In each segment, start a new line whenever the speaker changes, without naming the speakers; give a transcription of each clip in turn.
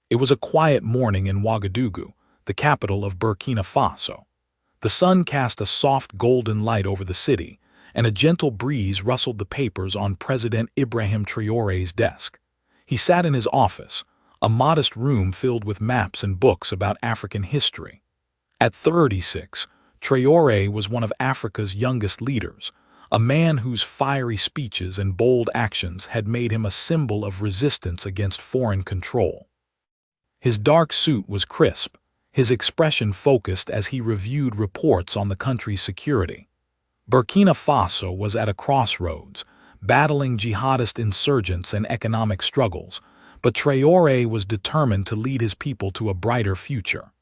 It was a quiet morning in Ouagadougou, the capital of Burkina Faso. The sun cast a soft golden light over the city, and a gentle breeze rustled the papers on President Ibrahim Traoré's desk. He sat in his office, a modest room filled with maps and books about African history. At 36, Traoré was one of Africa's youngest leaders, a man whose fiery speeches and bold actions had made him a symbol of resistance against foreign control. His dark suit was crisp, his expression focused as he reviewed reports on the country's security. Burkina Faso was at a crossroads, battling jihadist insurgents and economic struggles, but Traoré was determined to lead his people to a brighter future.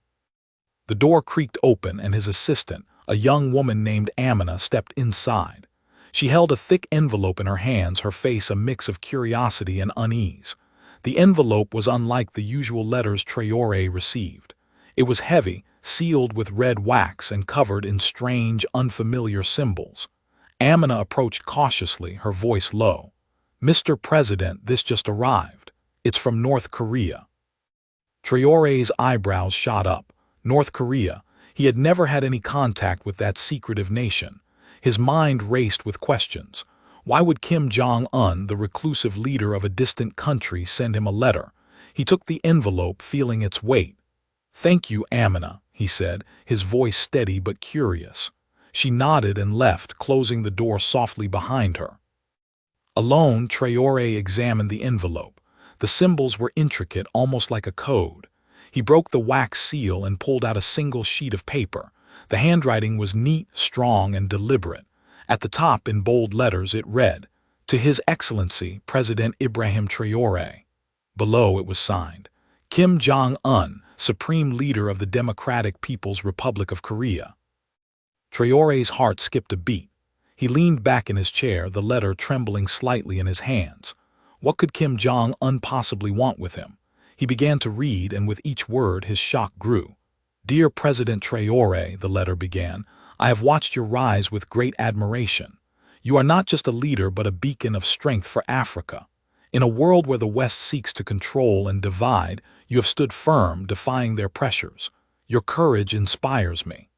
The door creaked open and his assistant, a young woman named Amina, stepped inside. She held a thick envelope in her hands, her face a mix of curiosity and unease. The envelope was unlike the usual letters Traoré received. It was heavy, sealed with red wax and covered in strange, unfamiliar symbols. Amina approached cautiously, her voice low. "Mr. President, this just arrived. It's from North Korea." Traoré's eyebrows shot up. North Korea. He had never had any contact with that secretive nation. His mind raced with questions. Why would Kim Jong Un, the reclusive leader of a distant country, send him a letter? He took the envelope, feeling its weight. "Thank you, Amina," he said, his voice steady but curious. She nodded and left, closing the door softly behind her. Alone, Traoré examined the envelope. The symbols were intricate, almost like a code. He broke the wax seal and pulled out a single sheet of paper. The handwriting was neat, strong, and deliberate. At the top, in bold letters, it read, "To His Excellency, President Ibrahim Traoré." Below it was signed, "Kim Jong Un, Supreme Leader of the Democratic People's Republic of Korea." Traoré's heart skipped a beat. He leaned back in his chair, the letter trembling slightly in his hands. What could Kim Jong Un possibly want with him? He began to read, and with each word his shock grew. "Dear President Traoré," the letter began, "I have watched your rise with great admiration. You are not just a leader but a beacon of strength for Africa. In a world where the West seeks to control and divide, you have stood firm, defying their pressures. Your courage inspires me."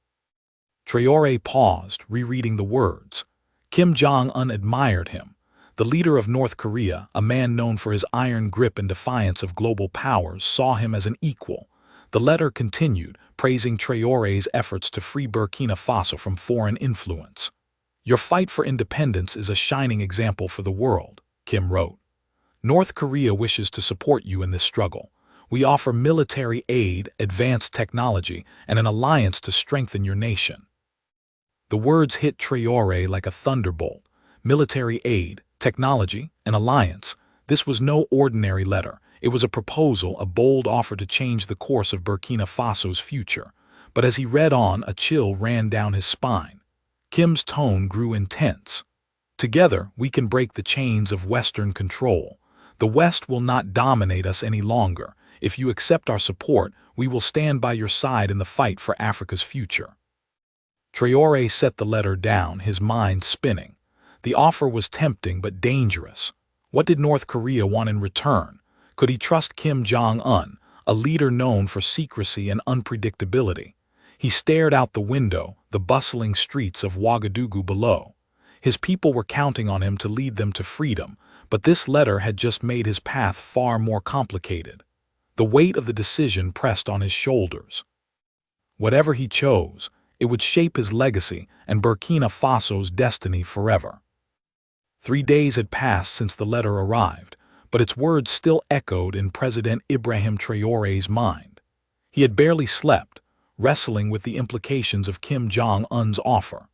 Traoré paused, rereading the words. Kim Jong Un admired him. The leader of North Korea, a man known for his iron grip and defiance of global powers, saw him as an equal. The letter continued, praising Traoré's efforts to free Burkina Faso from foreign influence. "Your fight for independence is a shining example for the world," Kim wrote. "North Korea wishes to support you in this struggle. We offer military aid, advanced technology, and an alliance to strengthen your nation." The words hit Traoré like a thunderbolt. Military aid, technology, an alliance. This was no ordinary letter. It was a proposal, a bold offer to change the course of Burkina Faso's future. But as he read on, a chill ran down his spine. Kim's tone grew intense. "Together, we can break the chains of Western control. The West will not dominate us any longer. If you accept our support, we will stand by your side in the fight for Africa's future." Traoré set the letter down, his mind spinning. The offer was tempting but dangerous. What did North Korea want in return? Could he trust Kim Jong Un, a leader known for secrecy and unpredictability? He stared out the window, the bustling streets of Ouagadougou below. His people were counting on him to lead them to freedom, but this letter had just made his path far more complicated. The weight of the decision pressed on his shoulders. Whatever he chose, it would shape his legacy and Burkina Faso's destiny forever. 3 days had passed since the letter arrived, but its words still echoed in President Ibrahim Traoré's mind. He had barely slept, wrestling with the implications of Kim Jong Un's offer.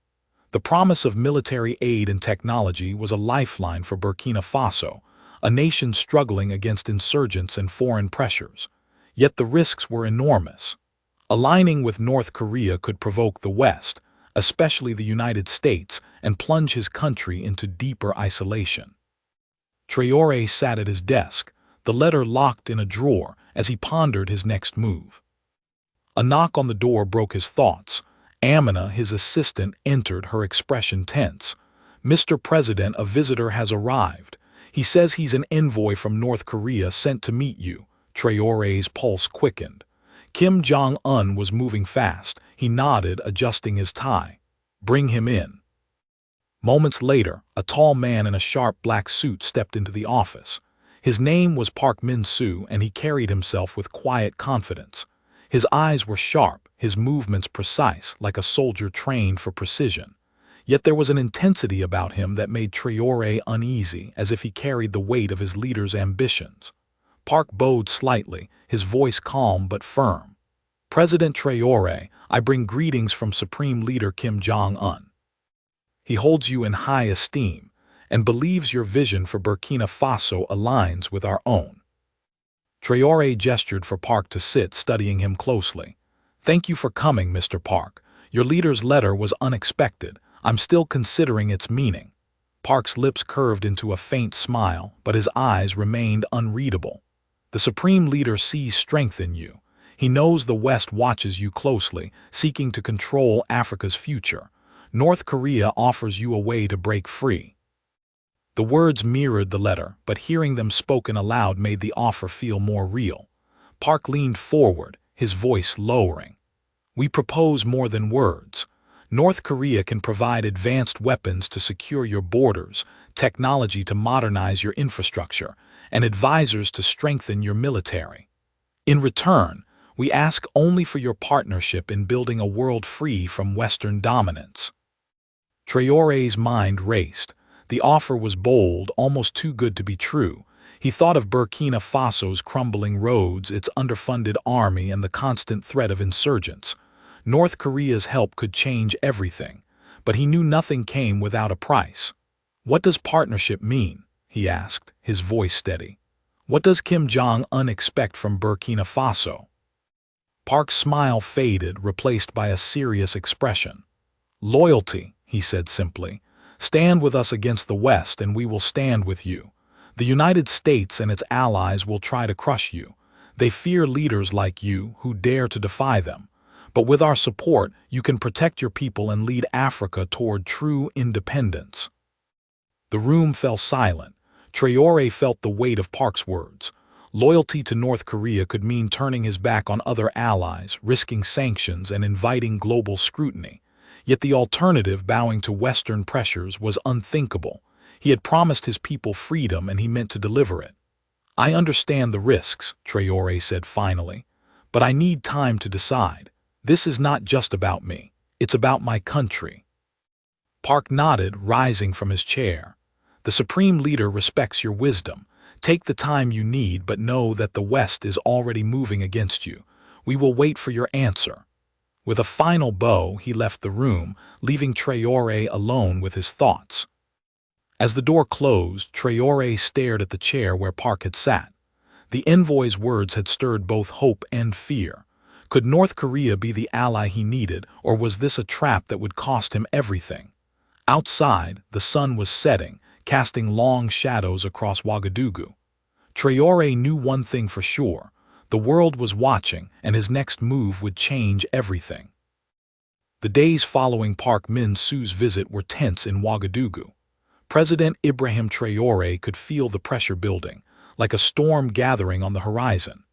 The promise of military aid and technology was a lifeline for Burkina Faso, a nation struggling against insurgents and foreign pressures. Yet the risks were enormous. Aligning with North Korea could provoke the West, especially the United States, and plunge his country into deeper isolation. Traoré sat at his desk, the letter locked in a drawer, as he pondered his next move. A knock on the door broke his thoughts. Amina, his assistant, entered, her expression tense. "Mr. President, a visitor has arrived. He says he's an envoy from North Korea sent to meet you. Traore's pulse quickened. Kim Jong Un was moving fast. He nodded, adjusting his tie. "Bring him in." Moments later, a tall man in a sharp black suit stepped into the office. His name was Park Min-soo, and he carried himself with quiet confidence. His eyes were sharp, his movements precise, like a soldier trained for precision. Yet there was an intensity about him that made Traore uneasy, as if he carried the weight of his leader's ambitions. Park bowed slightly, his voice calm but firm. "President Traore, I bring greetings from Supreme Leader Kim Jong Un. He holds you in high esteem and believes your vision for Burkina Faso aligns with our own." Traore gestured for Park to sit, studying him closely. "Thank you for coming, Mr. Park. Your leader's letter was unexpected. I'm still considering its meaning." Park's lips curved into a faint smile, but his eyes remained unreadable. "The Supreme Leader sees strength in you. He knows the West watches you closely, seeking to control Africa's future. North Korea offers you a way to break free." The words mirrored the letter, but hearing them spoken aloud made the offer feel more real. Park leaned forward, his voice lowering. "We propose more than words. North Korea can provide advanced weapons to secure your borders, technology to modernize your infrastructure, and advisors to strengthen your military. In return, we ask only for your partnership in building a world free from Western dominance." Traore's mind raced. The offer was bold, almost too good to be true. He thought of Burkina Faso's crumbling roads, its underfunded army, and the constant threat of insurgents. North Korea's help could change everything, but he knew nothing came without a price. "What does partnership mean?" he asked, his voice steady. "What does Kim Jong Un expect from Burkina Faso?" Park's smile faded, replaced by a serious expression. "Loyalty," he said simply. "Stand with us against the West and we will stand with you. The United States and its allies will try to crush you. They fear leaders like you who dare to defy them. But with our support, you can protect your people and lead Africa toward true independence." The room fell silent. Traore felt the weight of Park's words. Loyalty to North Korea could mean turning his back on other allies, risking sanctions, and inviting global scrutiny. Yet the alternative, bowing to Western pressures, was unthinkable. He had promised his people freedom and he meant to deliver it. "I understand the risks," Traore said finally, "but I need time to decide. This is not just about me. It's about my country." Park nodded, rising from his chair. "The Supreme Leader respects your wisdom. Take the time you need, but know that the West is already moving against you. We will wait for your answer." With a final bow, he left the room, leaving Traore alone with his thoughts. As the door closed, Traore stared at the chair where Park had sat. The envoy's words had stirred both hope and fear. Could North Korea be the ally he needed, or was this a trap that would cost him everything? Outside, the sun was setting, casting long shadows across Ouagadougou. Traore knew one thing for sure. The world was watching, and his next move would change everything. The days following Park Min-soo's visit were tense in Ouagadougou. President Ibrahim Traoré could feel the pressure building, like a storm gathering on the horizon.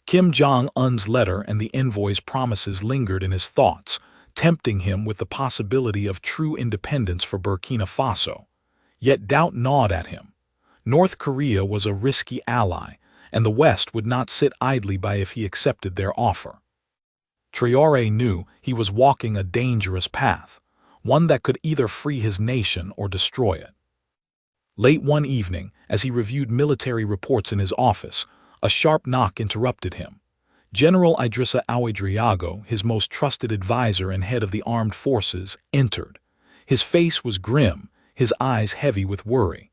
Kim Jong Un's letter and the envoy's promises lingered in his thoughts, tempting him with the possibility of true independence for Burkina Faso. Yet doubt gnawed at him. North Korea was a risky ally, and the West would not sit idly by if he accepted their offer. Traore knew he was walking a dangerous path, one that could either free his nation or destroy it. Late one evening, as he reviewed military reports in his office, a sharp knock interrupted him. General Idrissa Ouedraogo, his most trusted advisor and head of the armed forces, entered. His face was grim, his eyes heavy with worry.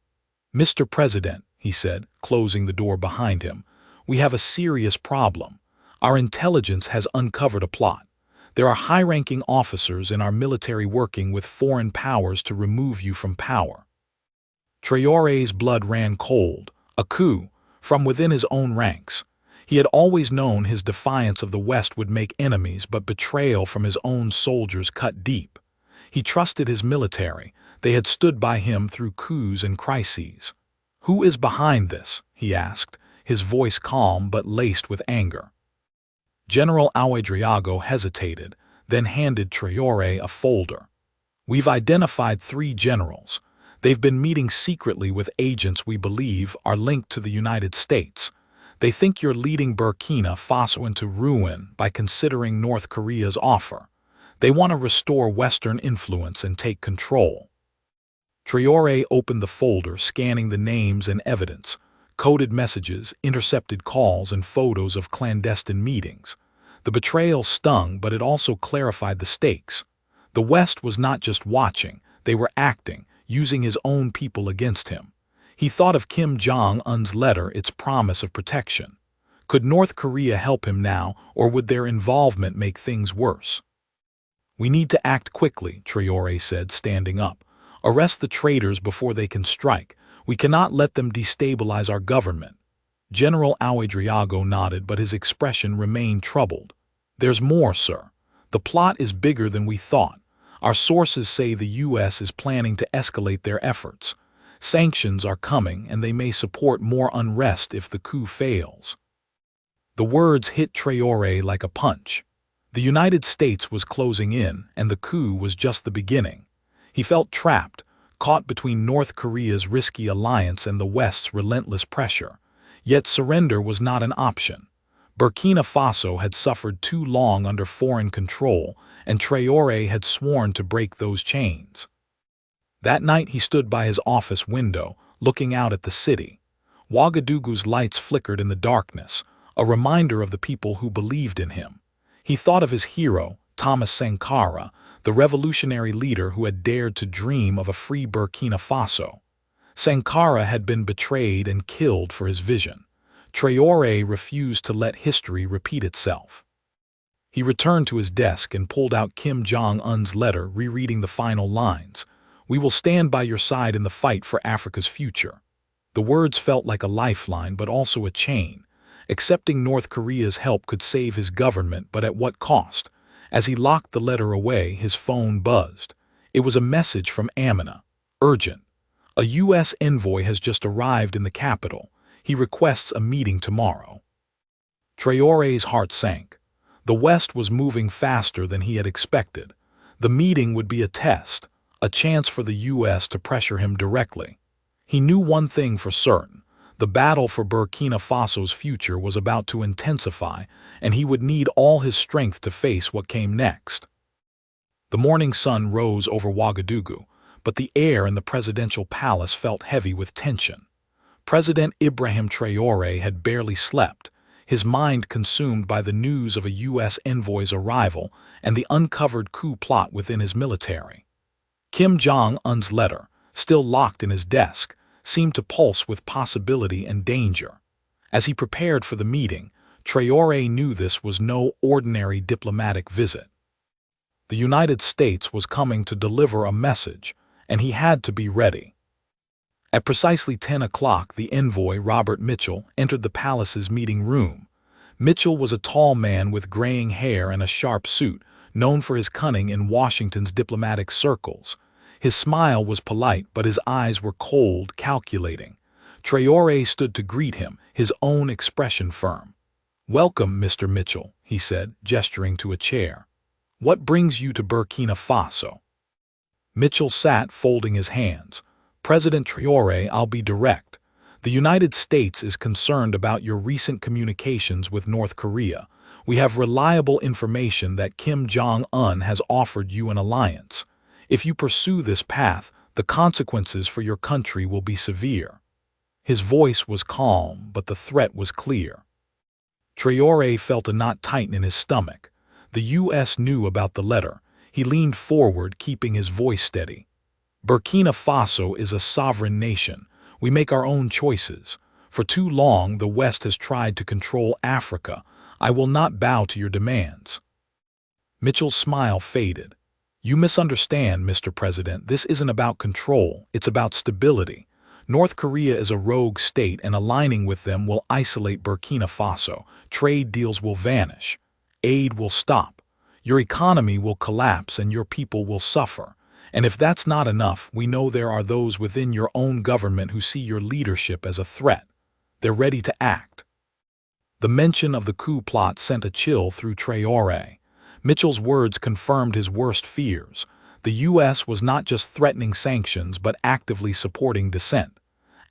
"Mr. President," he said, closing the door behind him, "we have a serious problem. Our intelligence has uncovered a plot. There are high-ranking officers in our military working with foreign powers to remove you from power." Traore's blood ran cold. A coup, from within his own ranks. He had always known his defiance of the West would make enemies, but betrayal from his own soldiers cut deep. He trusted his military. They had stood by him through coups and crises. "Who is behind this?" he asked, his voice calm but laced with anger. General Ouedraogo hesitated, then handed Traore a folder. "We've identified 3 generals. They've been meeting secretly with agents we believe are linked to the United States. They think you're leading Burkina Faso into ruin by considering North Korea's offer. They want to restore Western influence and take control." Traore opened the folder, scanning the names and evidence, coded messages, intercepted calls, and photos of clandestine meetings. The betrayal stung, but it also clarified the stakes. The West was not just watching, they were acting, using his own people against him. He thought of Kim Jong Un's letter, its promise of protection. Could North Korea help him now, or would their involvement make things worse? "We need to act quickly," Traore said, standing up. "Arrest the traitors before they can strike. We cannot let them destabilize our government." General Ouedraogo nodded, but his expression remained troubled. "There's more, sir. The plot is bigger than we thought. Our sources say the U.S. is planning to escalate their efforts. Sanctions are coming, and they may support more unrest if the coup fails." The words hit Traore like a punch. The United States was closing in, and the coup was just the beginning. He felt trapped, caught between North Korea's risky alliance and the West's relentless pressure. Yet surrender was not an option. Burkina Faso had suffered too long under foreign control, and Traore had sworn to break those chains. That night he stood by his office window, looking out at the city. Ouagadougou's lights flickered in the darkness, a reminder of the people who believed in him. He thought of his hero, Thomas Sankara, the revolutionary leader who had dared to dream of a free Burkina Faso. Sankara had been betrayed and killed for his vision. Traore refused to let history repeat itself. He returned to his desk and pulled out Kim Jong Un's letter, rereading the final lines. "We will stand by your side in the fight for Africa's future." The words felt like a lifeline, but also a chain. Accepting North Korea's help could save his government, but at what cost? As he locked the letter away, his phone buzzed. It was a message from Amina. Urgent. "A U.S. envoy has just arrived in the capital. He requests a meeting tomorrow." Traore's heart sank. The West was moving faster than he had expected. The meeting would be a test, a chance for the U.S. to pressure him directly. He knew one thing for certain. The battle for Burkina Faso's future was about to intensify, and he would need all his strength to face what came next. The morning sun rose over Ouagadougou, but the air in the presidential palace felt heavy with tension. President Ibrahim Traoré had barely slept, his mind consumed by the news of a U.S. envoy's arrival and the uncovered coup plot within his military. Kim Jong Un's letter, still locked in his desk, seemed to pulse with possibility and danger. As he prepared for the meeting, Traore knew this was no ordinary diplomatic visit. The United States was coming to deliver a message, and he had to be ready. At precisely 10 o'clock, the envoy, Robert Mitchell, entered the palace's meeting room. Mitchell was a tall man with graying hair and a sharp suit, known for his cunning in Washington's diplomatic circles. His smile was polite, but his eyes were cold, calculating. Traore stood to greet him, his own expression firm. "Welcome, Mr. Mitchell," he said, gesturing to a chair. "What brings you to Burkina Faso?" Mitchell sat, folding his hands. "President Traore, I'll be direct. The United States is concerned about your recent communications with North Korea. We have reliable information that Kim Jong Un has offered you an alliance. If you pursue this path, the consequences for your country will be severe." His voice was calm, but the threat was clear. Traore felt a knot tighten in his stomach. The U.S. knew about the letter. He leaned forward, keeping his voice steady. "Burkina Faso is a sovereign nation. We make our own choices. For too long, the West has tried to control Africa. I will not bow to your demands." Mitchell's smile faded. "You misunderstand, Mr. President. This isn't about control, it's about stability. North Korea is a rogue state, and aligning with them will isolate Burkina Faso. Trade deals will vanish. Aid will stop. Your economy will collapse and your people will suffer. And if that's not enough, we know there are those within your own government who see your leadership as a threat. They're ready to act. The mention of the coup plot sent a chill through Traore. Mitchell's words confirmed his worst fears. The U.S. was not just threatening sanctions but actively supporting dissent.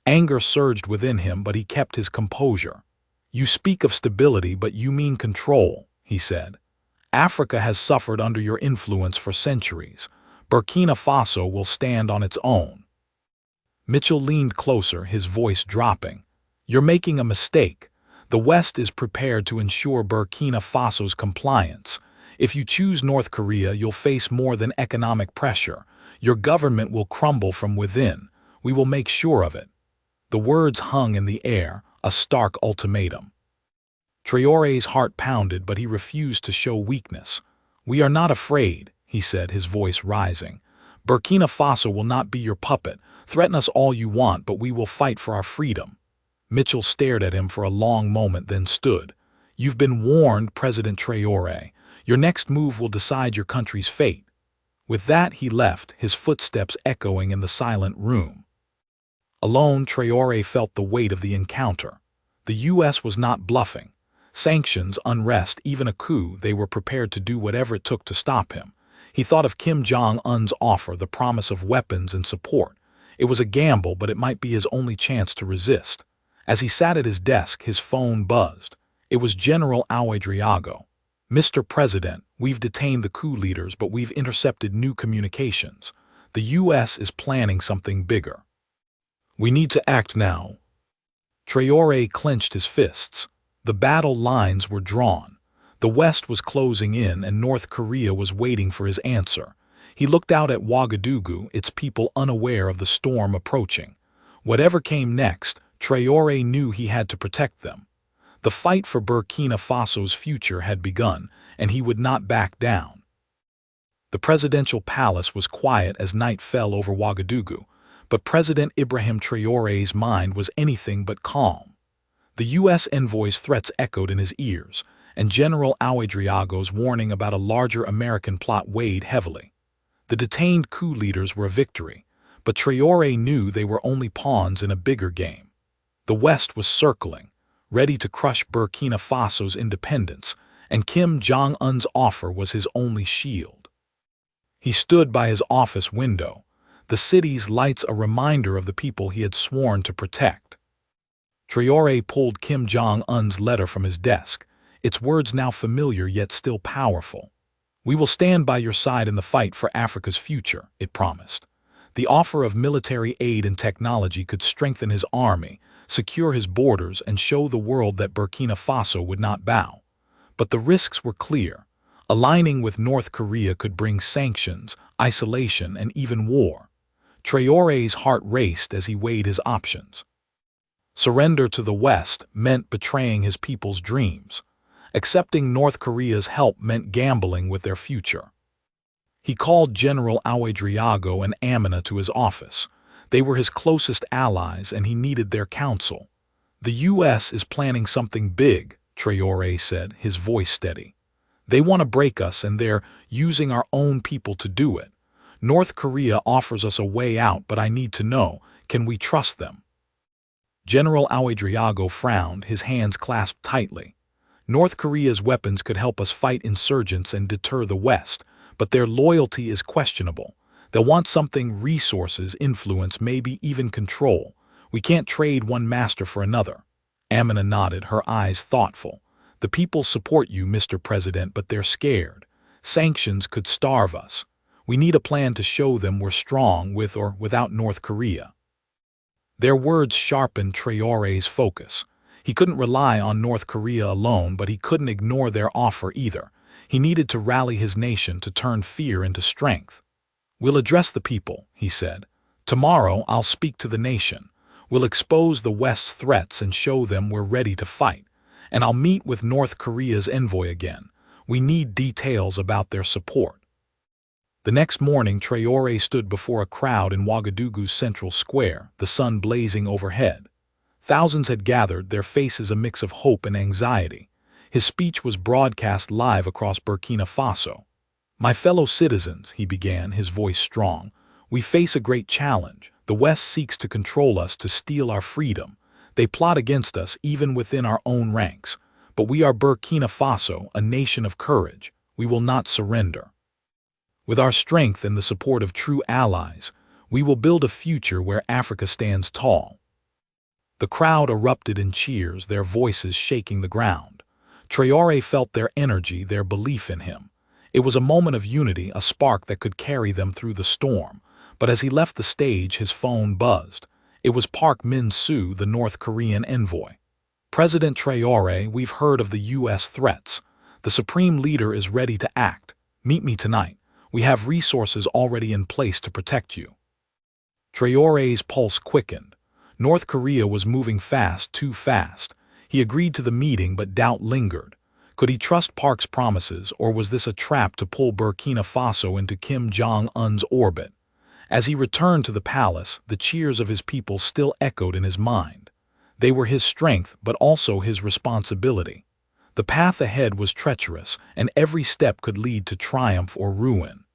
Anger surged within him, but he kept his composure. "You speak of stability, but you mean control," he said. "Africa has suffered under your influence for centuries. Burkina Faso will stand on its own." Mitchell leaned closer, his voice dropping. "You're making a mistake. The West is prepared to ensure Burkina Faso's compliance. If you choose North Korea, you'll face more than economic pressure. Your government will crumble from within. We will make sure of it." The words hung in the air, a stark ultimatum. Traore's heart pounded, but he refused to show weakness. "We are not afraid," he said, his voice rising. "Burkina Faso will not be your puppet. Threaten us all you want, but we will fight for our freedom." Mitchell stared at him for a long moment, then stood. "You've been warned, President Traore. Your next move will decide your country's fate." With that, he left, his footsteps echoing in the silent room. Alone, Traore felt the weight of the encounter. The U.S. was not bluffing. Sanctions, unrest, even a coup, they were prepared to do whatever it took to stop him. He thought of Kim Jong Un's offer, the promise of weapons and support. It was a gamble, but it might be his only chance to resist. As he sat at his desk, his phone buzzed. It was General Ouedraogo. "Mr. President, we've detained the coup leaders, but we've intercepted new communications. The U.S. is planning something bigger. We need to act now." Traore clenched his fists. The battle lines were drawn. The West was closing in, and North Korea was waiting for his answer. He looked out at Ouagadougou, its people unaware of the storm approaching. Whatever came next, Traore knew he had to protect them. The fight for Burkina Faso's future had begun, and he would not back down. The presidential palace was quiet as night fell over Ouagadougou, but President Ibrahim Traore's mind was anything but calm. The U.S. envoy's threats echoed in his ears, and General Ouedraogo's warning about a larger American plot weighed heavily. The detained coup leaders were a victory, but Traore knew they were only pawns in a bigger game. The West was circling, ready to crush Burkina Faso's independence, and Kim Jong Un's offer was his only shield. He stood by his office window, the city's lights a reminder of the people he had sworn to protect. Traore pulled Kim Jong Un's letter from his desk, its words now familiar yet still powerful. "We will stand by your side in the fight for Africa's future," it promised. The offer of military aid and technology could strengthen his army, secure his borders, and show the world that Burkina Faso would not bow. But the risks were clear. Aligning with North Korea could bring sanctions, isolation, and even war. Traore's heart raced as he weighed his options. Surrender to the West meant betraying his people's dreams. Accepting North Korea's help meant gambling with their future. He called General Ouedraogo and Amina to his office. They were his closest allies, and he needed their counsel. "The U.S. is planning something big," Traore said, his voice steady. "They want to break us, and they're using our own people to do it. North Korea offers us a way out, but I need to know, can we trust them?" General Ouedraogo frowned, his hands clasped tightly. "North Korea's weapons could help us fight insurgents and deter the West, but their loyalty is questionable. They'll want something: resources, influence, maybe even control. We can't trade one master for another." Amina nodded, her eyes thoughtful. "The people support you, Mr. President, but they're scared. Sanctions could starve us. We need a plan to show them we're strong with or without North Korea." Their words sharpened Traore's focus. He couldn't rely on North Korea alone, but he couldn't ignore their offer either. He needed to rally his nation to turn fear into strength. "We'll address the people," he said. "Tomorrow I'll speak to the nation. We'll expose the West's threats and show them we're ready to fight. And I'll meet with North Korea's envoy again. We need details about their support." The next morning, Traore stood before a crowd in Ouagadougou's central square, the sun blazing overhead. Thousands had gathered, their faces a mix of hope and anxiety. His speech was broadcast live across Burkina Faso. "My fellow citizens," he began, his voice strong, "we face a great challenge. The West seeks to control us, to steal our freedom. They plot against us even within our own ranks. But we are Burkina Faso, a nation of courage. We will not surrender. With our strength and the support of true allies, we will build a future where Africa stands tall. The crowd erupted in cheers, their voices shaking the ground. Traore felt their energy, their belief in him. It was a moment of unity, a spark that could carry them through the storm. But as he left the stage, his phone buzzed. It was Park Min-soo, the North Korean envoy. "President Traore, we've heard of the U.S. threats. The supreme leader is ready to act. Meet me tonight. We have resources already in place to protect you." Traore's pulse quickened. North Korea was moving fast, too fast. He agreed to the meeting, but doubt lingered. Could he trust Park's promises, or was this a trap to pull Burkina Faso into Kim Jong Un's orbit? As he returned to the palace, the cheers of his people still echoed in his mind. They were his strength, but also his responsibility. The path ahead was treacherous, and every step could lead to triumph or ruin.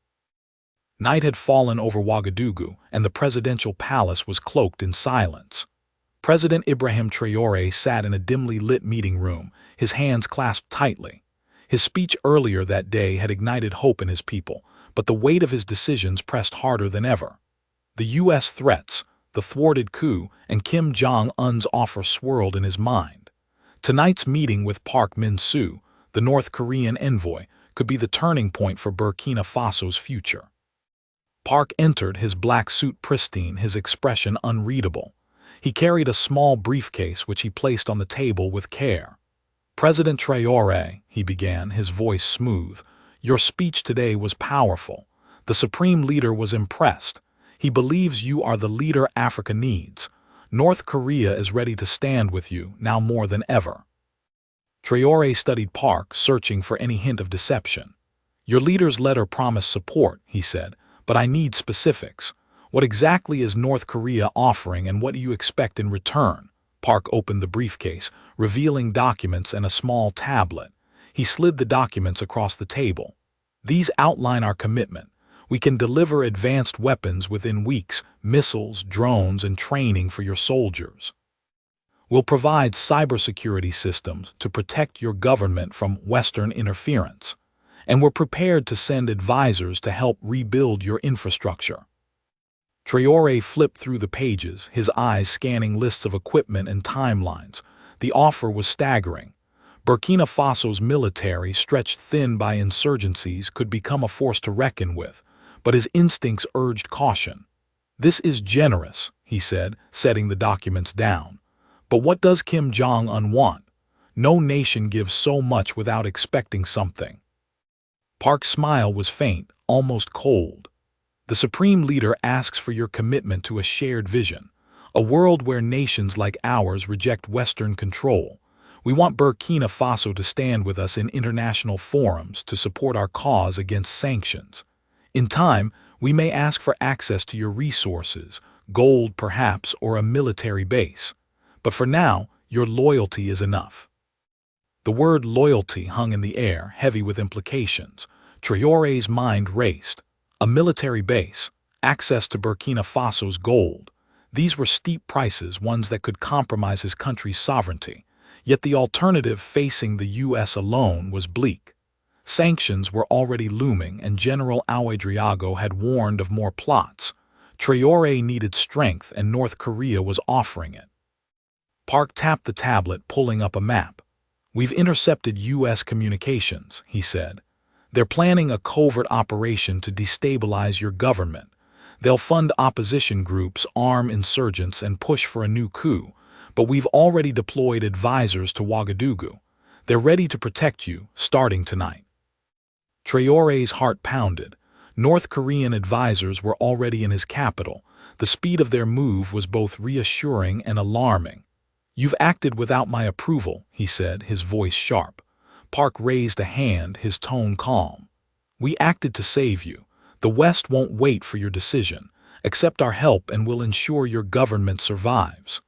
Night had fallen over Ouagadougou, and the presidential palace was cloaked in silence. President Ibrahim Traoré sat in a dimly lit meeting room, his hands clasped tightly. His speech earlier that day had ignited hope in his people, but the weight of his decisions pressed harder than ever. The U.S. threats, the thwarted coup, and Kim Jong Un's offer swirled in his mind. Tonight's meeting with Park Min-soo, the North Korean envoy, could be the turning point for Burkina Faso's future. Park entered, his black suit pristine, his expression unreadable. He carried a small briefcase which he placed on the table with care. "President Traoré," he began, his voice smooth, "your speech today was powerful. The supreme leader was impressed. He believes you are the leader Africa needs. North Korea is ready to stand with you, now more than ever." Traoré studied Park, searching for any hint of deception. "Your leader's letter promised support," he said, "but I need specifics. What exactly is North Korea offering, and what do you expect in return?" Park opened the briefcase, revealing documents and a small tablet. He slid the documents across the table. "These outline our commitment. We can deliver advanced weapons within weeks, missiles, drones, and training for your soldiers. We'll provide cybersecurity systems to protect your government from Western interference. And we're prepared to send advisors to help rebuild your infrastructure." Traoré flipped through the pages, his eyes scanning lists of equipment and timelines. The offer was staggering. Burkina Faso's military, stretched thin by insurgencies, could become a force to reckon with, but his instincts urged caution. "This is generous," he said, setting the documents down. "But what does Kim Jong Un want? No nation gives so much without expecting something." Park's smile was faint, almost cold. "The supreme leader asks for your commitment to a shared vision, a world where nations like ours reject Western control. We want Burkina Faso to stand with us in international forums to support our cause against sanctions. In time, we may ask for access to your resources, gold perhaps, or a military base. But for now, your loyalty is enough." The word loyalty hung in the air, heavy with implications. Traoré's mind raced. A military base, access to Burkina Faso's gold. These were steep prices, ones that could compromise his country's sovereignty. Yet the alternative, facing the U.S. alone, was bleak. Sanctions were already looming, and General Ouedraogo had warned of more plots. Traoré needed strength, and North Korea was offering it. Park tapped the tablet, pulling up a map. "We've intercepted U.S. communications," he said. "They're planning a covert operation to destabilize your government. They'll fund opposition groups, arm insurgents, and push for a new coup. But we've already deployed advisors to Ouagadougou. They're ready to protect you, starting tonight." Traoré's heart pounded. North Korean advisors were already in his capital. The speed of their move was both reassuring and alarming. "You've acted without my approval," he said, his voice sharp. Park raised a hand, his tone calm. "We acted to save you. The West won't wait for your decision. Accept our help and we'll ensure your government survives."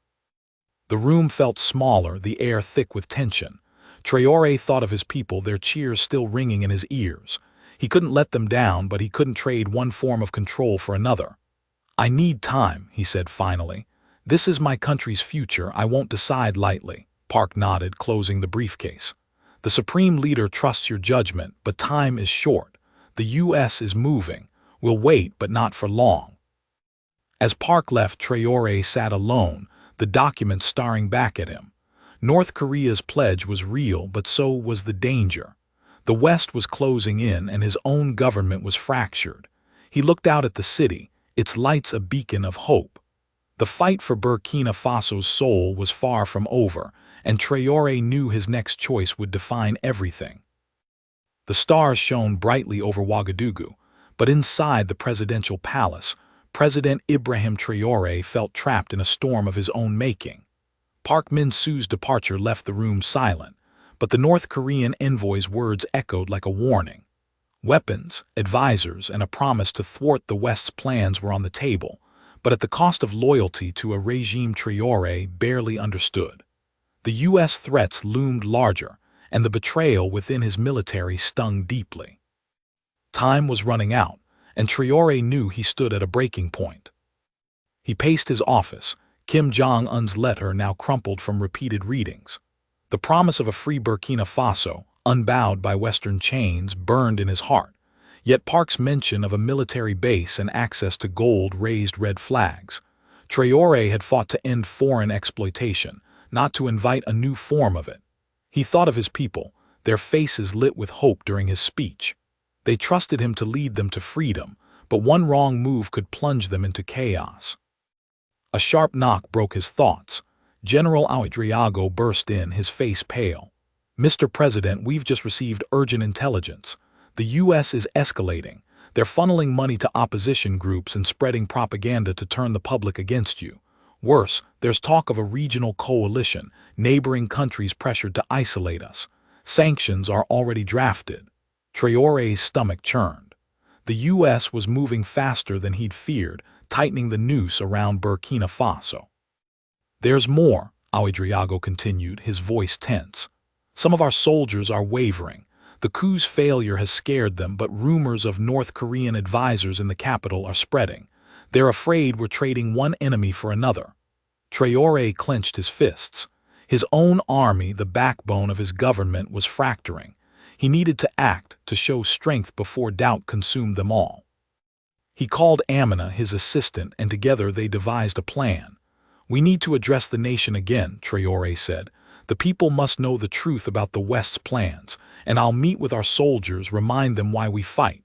The room felt smaller, the air thick with tension. Traoré thought of his people, their cheers still ringing in his ears. He couldn't let them down, but he couldn't trade one form of control for another. "I need time," he said finally. "This is my country's future. I won't decide lightly," Park nodded, closing the briefcase. "The Supreme Leader trusts your judgment, but time is short. The U.S. is moving. We'll wait, but not for long." As Park left, Traore sat alone, the document staring back at him. North Korea's pledge was real, but so was the danger. The West was closing in, and his own government was fractured. He looked out at the city, its lights a beacon of hope. The fight for Burkina Faso's soul was far from over, and Traore knew his next choice would define everything. The stars shone brightly over Ouagadougou, but inside the presidential palace, President Ibrahim Traoré felt trapped in a storm of his own making. Park Min-soo's departure left the room silent, but the North Korean envoy's words echoed like a warning. Weapons, advisors, and a promise to thwart the West's plans were on the table, but at the cost of loyalty to a regime Traore barely understood. The U.S. threats loomed larger, and the betrayal within his military stung deeply. Time was running out, and Traore knew he stood at a breaking point. He paced his office, Kim Jong Un's letter now crumpled from repeated readings. The promise of a free Burkina Faso, unbowed by Western chains, burned in his heart. Yet Park's mention of a military base and access to gold raised red flags. Traore had fought to end foreign exploitation, not to invite a new form of it. He thought of his people, their faces lit with hope during his speech. They trusted him to lead them to freedom, but one wrong move could plunge them into chaos. A sharp knock broke his thoughts. General Ouedraogo burst in, his face pale. "Mr. President, we've just received urgent intelligence. The U.S. is escalating. They're funneling money to opposition groups and spreading propaganda to turn the public against you. Worse, there's talk of a regional coalition, neighboring countries pressured to isolate us. Sanctions are already drafted." Traore's stomach churned. The U.S. was moving faster than he'd feared, tightening the noose around Burkina Faso. "There's more," Ouedraogo continued, his voice tense. "Some of our soldiers are wavering. The coup's failure has scared them, but rumors of North Korean advisors in the capital are spreading. They're afraid we're trading one enemy for another." Traore clenched his fists. His own army, the backbone of his government, was fracturing. He needed to act, to show strength before doubt consumed them all. He called Amina, his assistant, and together they devised a plan. "We need to address the nation again," Traore said. "The people must know the truth about the West's plans, and I'll meet with our soldiers, remind them why we fight."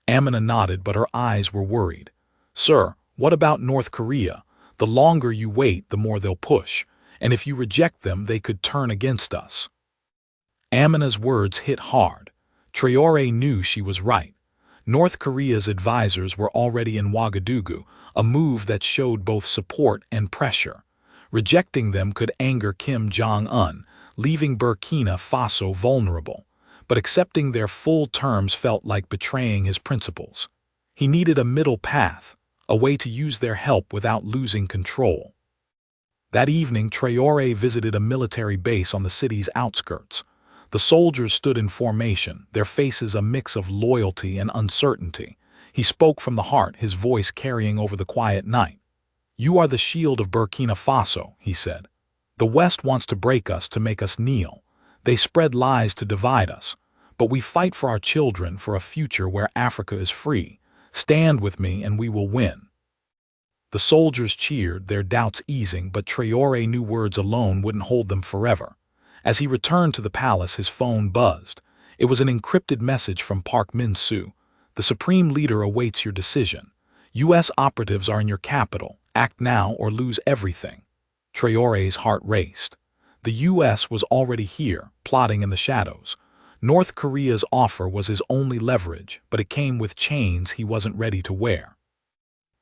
Amina nodded, but her eyes were worried. "Sir, what about North Korea? The longer you wait, the more they'll push, and if you reject them, they could turn against us." Amina's words hit hard. Traore knew she was right. North Korea's advisors were already in Ouagadougou, a move that showed both support and pressure. Rejecting them could anger Kim Jong Un, leaving Burkina Faso vulnerable, but accepting their full terms felt like betraying his principles. He needed a middle path, a way to use their help without losing control. That evening, Traore visited a military base on the city's outskirts. The soldiers stood in formation, their faces a mix of loyalty and uncertainty. He spoke from the heart, his voice carrying over the quiet night. "You are the shield of Burkina Faso," he said. "The West wants to break us, to make us kneel. They spread lies to divide us. But we fight for our children, for a future where Africa is free. Stand with me and we will win." The soldiers cheered, their doubts easing, but Traore knew words alone wouldn't hold them forever. As he returned to the palace, his phone buzzed. It was an encrypted message from Park Min-soo. "The Supreme Leader awaits your decision. U.S. operatives are in your capital. Act now or lose everything." Traore's heart raced. The U.S. was already here, plotting in the shadows. North Korea's offer was his only leverage, but it came with chains he wasn't ready to wear.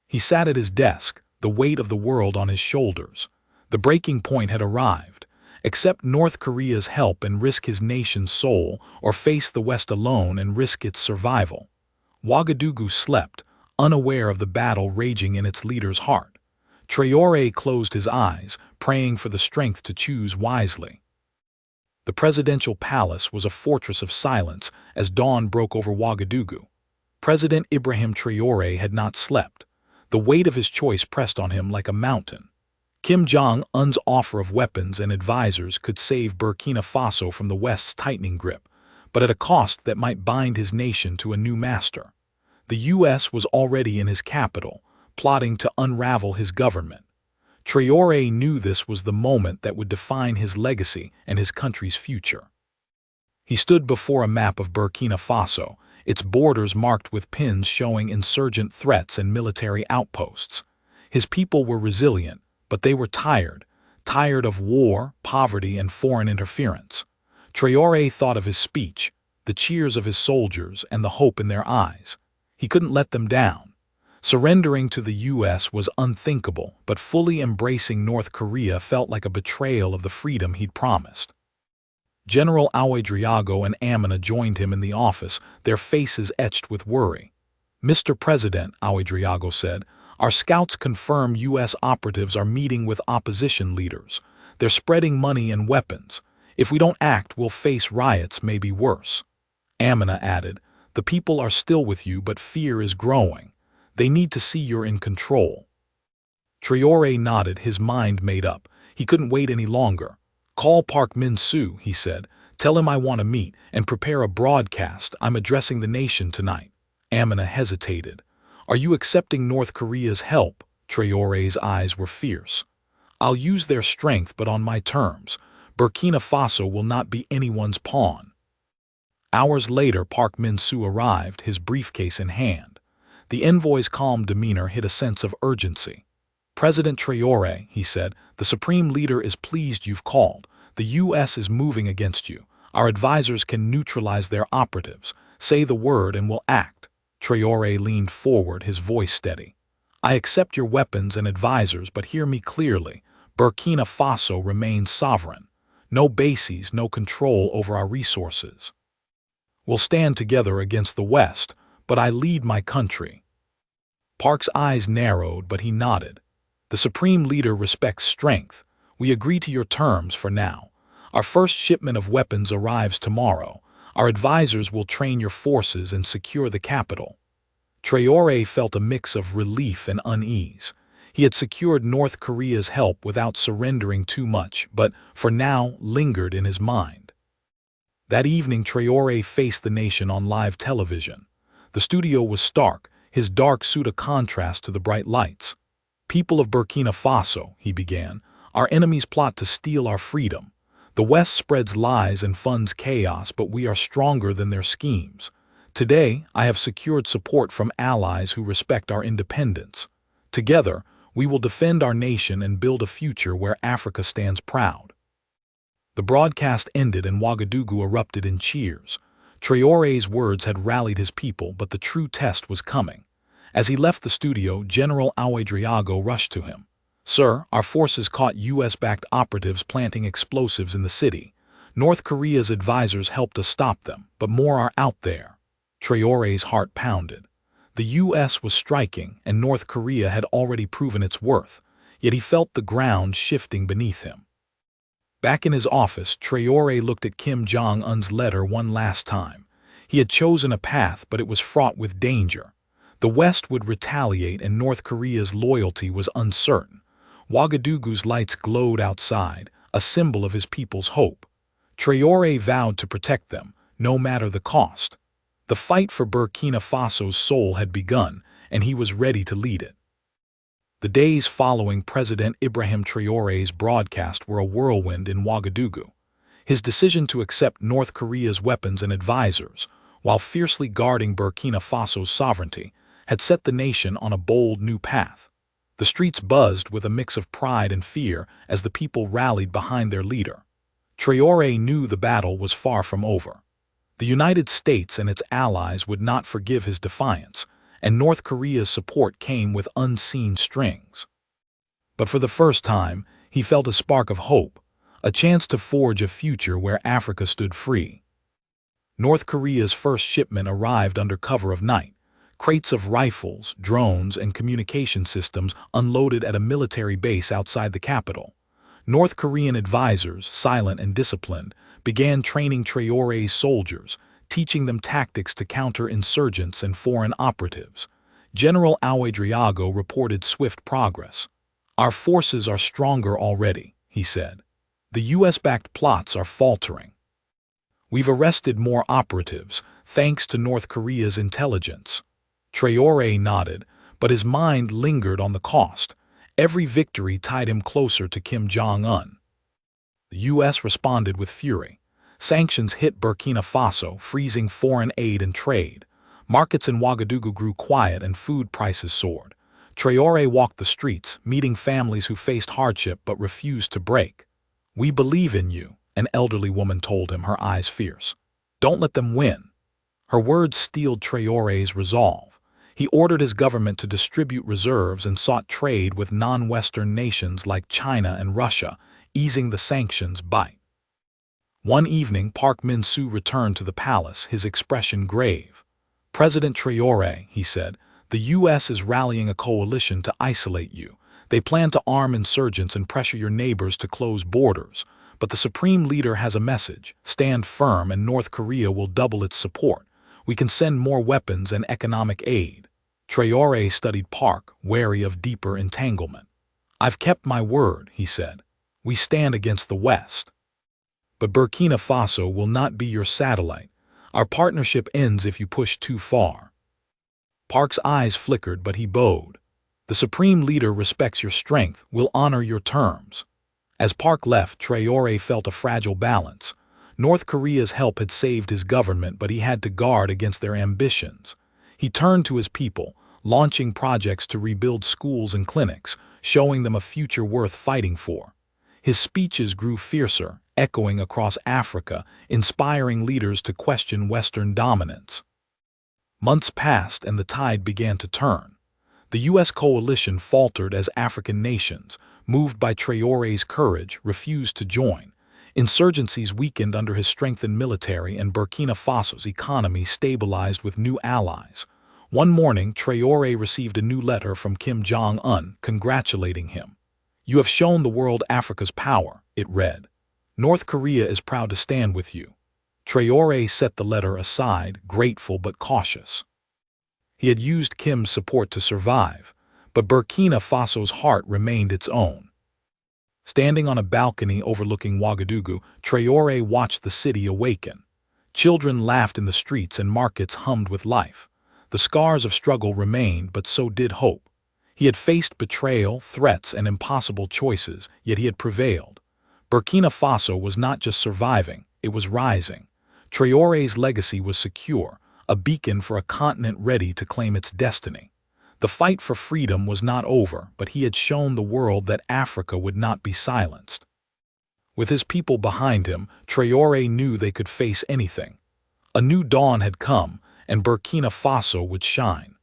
He sat at his desk, the weight of the world on his shoulders. The breaking point had arrived. Accept North Korea's help and risk his nation's soul, or face the West alone and risk its survival. Ouagadougou slept, unaware of the battle raging in its leader's heart. Traore closed his eyes, praying for the strength to choose wisely. The presidential palace was a fortress of silence as dawn broke over Ouagadougou. President Ibrahim Traoré had not slept. The weight of his choice pressed on him like a mountain. Kim Jong Un's offer of weapons and advisors could save Burkina Faso from the West's tightening grip, but at a cost that might bind his nation to a new master. The U.S. was already in his capital, plotting to unravel his government. Traore knew this was the moment that would define his legacy and his country's future. He stood before a map of Burkina Faso, its borders marked with pins showing insurgent threats and military outposts. His people were resilient, but they were tired of war, poverty, and foreign interference. Traore thought of his speech, the cheers of his soldiers, and the hope in their eyes. He couldn't let them down. Surrendering to the U.S. was unthinkable, but fully embracing North Korea felt like a betrayal of the freedom he'd promised. General Ouedraogo and Amina joined him in the office, their faces etched with worry. "Mr. President," Ouedraogo said, "our scouts confirm U.S. operatives are meeting with opposition leaders. They're spreading money and weapons. If we don't act, we'll face riots, maybe worse." Amina added, "The people are still with you, but fear is growing. They need to see you're in control." Traore nodded, his mind made up. He couldn't wait any longer. "Call Park Min-soo," he said. "Tell him I want to meet, and prepare a broadcast. I'm addressing the nation tonight." Amina hesitated. "Are you accepting North Korea's help?" Traore's eyes were fierce. "I'll use their strength, but on my terms. Burkina Faso will not be anyone's pawn." Hours later, Park Min-soo arrived, his briefcase in hand. The envoy's calm demeanor hid a sense of urgency. "President Traore," he said, "the Supreme Leader is pleased you've called. The U.S. is moving against you. Our advisors can neutralize their operatives. Say the word and we'll act." Traore leaned forward, his voice steady. "I accept your weapons and advisors, but hear me clearly. Burkina Faso remains sovereign. No bases, no control over our resources. We'll stand together against the West, but I lead my country." Park's eyes narrowed, but he nodded. "The Supreme Leader respects strength. We agree to your terms for now. Our first shipment of weapons arrives tomorrow. Our advisors will train your forces and secure the capital." Traore felt a mix of relief and unease. He had secured North Korea's help without surrendering too much, but, for now, lingered in his mind. That evening, Traore faced the nation on live television. The studio was stark, his dark suit a contrast to the bright lights. "People of Burkina Faso," he began, "our enemies plot to steal our freedom. The West spreads lies and funds chaos, but we are stronger than their schemes. Today, I have secured support from allies who respect our independence. Together, we will defend our nation and build a future where Africa stands proud." The broadcast ended and Ouagadougou erupted in cheers. Traore's words had rallied his people, but the true test was coming. As he left the studio, General Ouedraogo rushed to him. "Sir, our forces caught U.S.-backed operatives planting explosives in the city. North Korea's advisors helped us stop them, but more are out there." Traore's heart pounded. The U.S. was striking, and North Korea had already proven its worth, yet he felt the ground shifting beneath him. Back in his office, Traore looked at Kim Jong Un's letter one last time. He had chosen a path, but it was fraught with danger. The West would retaliate, and North Korea's loyalty was uncertain. Ouagadougou's lights glowed outside, a symbol of his people's hope. Traore vowed to protect them, no matter the cost. The fight for Burkina Faso's soul had begun, and he was ready to lead it. The days following President Ibrahim Traore's broadcast were a whirlwind in Ouagadougou. His decision to accept North Korea's weapons and advisors, while fiercely guarding Burkina Faso's sovereignty, had set the nation on a bold new path. The streets buzzed with a mix of pride and fear as the people rallied behind their leader. Traore knew the battle was far from over. The United States and its allies would not forgive his defiance, and North Korea's support came with unseen strings. But for the first time, he felt a spark of hope, a chance to forge a future where Africa stood free. North Korea's first shipment arrived under cover of night. Crates of rifles, drones, and communication systems unloaded at a military base outside the capital. North Korean advisors, silent and disciplined, began training Traore's soldiers, teaching them tactics to counter insurgents and foreign operatives. General Ouedraogo reported swift progress. Our forces are stronger already, he said. The US-backed plots are faltering. We've arrested more operatives, thanks to North Korea's intelligence. Traore nodded, but his mind lingered on the cost. Every victory tied him closer to Kim Jong Un. The US responded with fury. Sanctions hit Burkina Faso, freezing foreign aid and trade. Markets in Ouagadougou grew quiet and food prices soared. Traore walked the streets, meeting families who faced hardship but refused to break. "We believe in you," an elderly woman told him, her eyes fierce. "Don't let them win." Her words steeled Traore's resolve. He ordered his government to distribute reserves and sought trade with non-Western nations like China and Russia, easing the sanctions bite. One evening, Park Min-soo returned to the palace, his expression grave. "President Traore," he said, "the U.S. is rallying a coalition to isolate you. They plan to arm insurgents and pressure your neighbors to close borders. But the Supreme Leader has a message: stand firm and North Korea will double its support. We can send more weapons and economic aid." Traore studied Park, wary of deeper entanglement. "I've kept my word," he said. "We stand against the West. But Burkina Faso will not be your satellite. Our partnership ends if you push too far." Park's eyes flickered, but he bowed. "The Supreme Leader respects your strength, will honor your terms." As Park left, Traore felt a fragile balance. North Korea's help had saved his government, but he had to guard against their ambitions. He turned to his people, launching projects to rebuild schools and clinics, showing them a future worth fighting for. His speeches grew fiercer, echoing across Africa, inspiring leaders to question Western dominance. Months passed and the tide began to turn. The U.S. coalition faltered as African nations, moved by Traore's courage, refused to join. Insurgencies weakened under his strengthened military, and Burkina Faso's economy stabilized with new allies. One morning, Traore received a new letter from Kim Jong Un, congratulating him. "You have shown the world Africa's power," it read. "North Korea is proud to stand with you." Traore set the letter aside, grateful but cautious. He had used Kim's support to survive, but Burkina Faso's heart remained its own. Standing on a balcony overlooking Ouagadougou, Traore watched the city awaken. Children laughed in the streets and markets hummed with life. The scars of struggle remained, but so did hope. He had faced betrayal, threats, and impossible choices, yet he had prevailed. Burkina Faso was not just surviving, it was rising. Traore's legacy was secure, a beacon for a continent ready to claim its destiny. The fight for freedom was not over, but he had shown the world that Africa would not be silenced. With his people behind him, Traore knew they could face anything. A new dawn had come, and Burkina Faso would shine.